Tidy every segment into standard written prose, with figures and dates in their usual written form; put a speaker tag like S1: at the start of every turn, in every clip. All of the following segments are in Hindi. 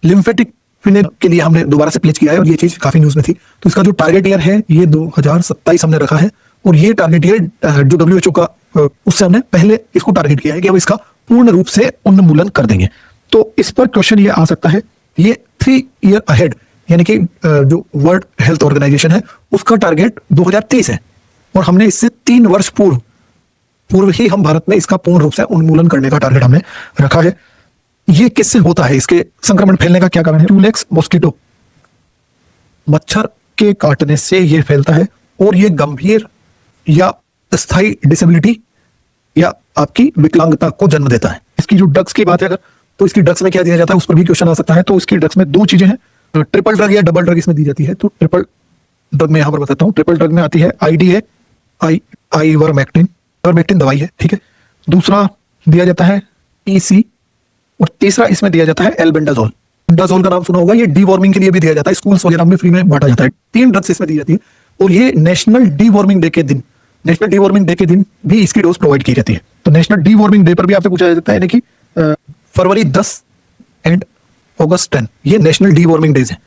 S1: लिम्फेटिक के लिए हमने दोबारा से प्लेज किया है और ये चीज काफी न्यूज में थी। तो इसका जो टारगेट ईयर है ये 2027 हमने रखा है और ये टारगेट ईयर जो WHO का उससे हमने पहले इसको टारगेट किया है कि हम इसका पूर्ण रूप से उन्मूलन कर देंगे। तो इस पर क्वेश्चन ये आ सकता है, ये 3 ईयर अहेड यानी कि जो वर्ल्ड हेल्थ ऑर्गेनाइजेशन है उसका टारगेट 2023 है और हमने इससे 3 वर्ष पूर्व ही हम भारत में इसका पूर्ण रूप से उन्मूलन करने का टारगेट हमने रखा है। ये किससे होता है, इसके संक्रमण फैलने का क्या कारण है? क्यूलेक्स मॉस्किटो मच्छर के काटने से ये फैलता है और ये गंभीर या स्थायी डिसेबिलिटी या आपकी विकलांगता को जन्म देता है। इसकी जो ड्रग्स की बात है अगर, तो इसकी ड्रग्स में क्या दिया जाता है उस पर भी क्वेश्चन आ सकता है। तो इसकी ड्रग्स में 2 चीजें हैं, ट्रिपल ड्रग या डबल ड्रग इसमें दी जाती है। तो ट्रिपल ड्रग में यहां पर बताता हूं, ट्रिपल ड्रग में आती है IDA आइवरमेक्टिन दवाई है, ठीक है। दूसरा दिया जाता है EC और तीसरा इसमें दिया जाता है एल्बेंडाजोल। एल्बेंडाजोल का नाम सुना होगा, ये डीवॉर्मिंग के लिए भी दिया जाता है, स्कूल्स वगैरह में फ्री में बांटा जाता है। 3 ड्रग्स इसमें दी जाती है और ये नेशनल डीवॉर्मिंग डे के दिन भी इसकी डोज प्रोवाइड की जाती है। तो नेशनल डीवॉर्मिंग डे पर भी आपसे पूछा जाता है कि फरवरी 10 एंड अगस्त 10 ये नेशनल डीवॉर्मिंग डेज है।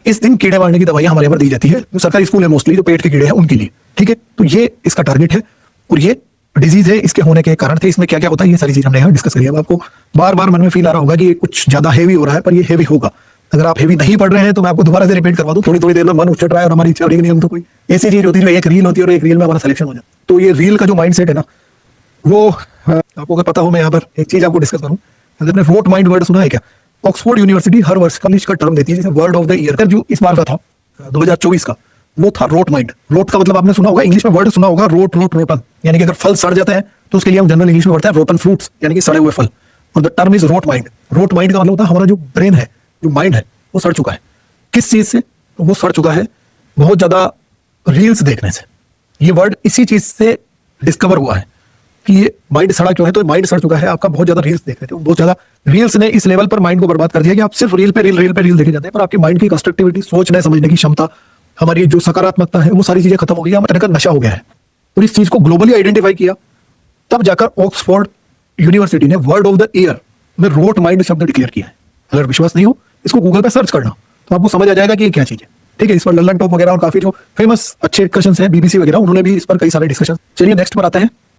S1: इस दिन कीड़े मारने की दवाइयां हमारे यहाँ पर दी जाती है, जो सरकारी स्कूल है मोस्टली, जो पेट के कीड़े हैं उनके लिए, ठीक है। तो ये इसका टारगेट है और ये डिजीज है, इसके होने के कारण थे, इसमें क्या क्या होता है ये सारी चीज हमने यहाँ डिस्कस करी। अब आपको बार बार मन में फील आ रहा होगा कि ये कुछ ज्यादा हेवी हो रहा है, पर ये हेवी होगा। अगर आप हेवी नहीं पढ़ रहे हैं तो मैं आपको दोबारा से रिपीट करवा दूं, थोड़ी थोड़ी देर में मन उछट रहा है और हमारी इच्छा हो रही है कि हम तो कोई ऐसी चीज होती है, एक रील होती है और एक रील में हमारा सिलेक्शन हो जाता है। तो ये रील का जो माइंड सेट है ना, वो आपको अगर पता हो, मैं यहाँ पर एक चीज आपको डिस्कस करूँ। आपने रोट माइंड वर्ड सुना है क्या? ऑक्सफोर्ड यूनिवर्सिटी हर वर्ष कॉलेज का टर्म देती है, जैसे वर्ड ऑफ द ईयर जो इस बार का था 2024 का, वो था रोट माइंड। रोट का मतलब आपने सुना होगा, इंग्लिश में वर्ड सुना होगा रोटन, यानी कि अगर फल सड़ जाते हैं तो उसके लिए हम जनरल इंग्लिश में पढ़ते हैं रोटन फ्रूट्स, यानी कि सड़े हुए फल। और the term is rote mind. Rote mind का मतलब होता है हमारा जो ब्रेन है, जो माइंड है, वो सड़ चुका है। किस चीज से? तो वो सड़ चुका है बहुत ज्यादा रील्स देखने से। ये वर्ड इसी चीज से डिस्कवर हुआ है कि ये माइंड सड़ा क्यों है। तो माइंड सड़ चुका है आपका बहुत ज्यादा रील्स देख रहे थे, बहुत ज्यादा रील्स ने इस लेवल पर माइंड को बर्बाद कर दिया कि आप सिर्फ रील पे रील देखे जाते हैं, पर आपकी माइंड की कंस्ट्रक्टिविटी, सोचने समझने की क्षमता, हमारी जो सकारात्मकता है, वो सारी चीजें खत्म हो गई, हमारे तरह का नशा हो गया है। और इस चीज को ग्लोबली आइडेंटिफाई किया, तब जाकर ऑक्सफोर्ड यूनिवर्सिटी ने वर्ड ऑफ द ईयर में रोट माइंड शब्द डिक्लेयर किया है। अगर विश्वास नहीं हो, इसको गूगल पे सर्च करना तो आपको समझ आ जाएगा कि ये क्या चीज है, ठीक है। इस पर लल्लन टॉप वगैरह और काफी जो फेमस अच्छे डिस्कशंस हैं, BBC वगैरह, उन्होंने भी इस पर कई सारे डिस्कशन। चलिए नेक्स्ट पर आते हैं।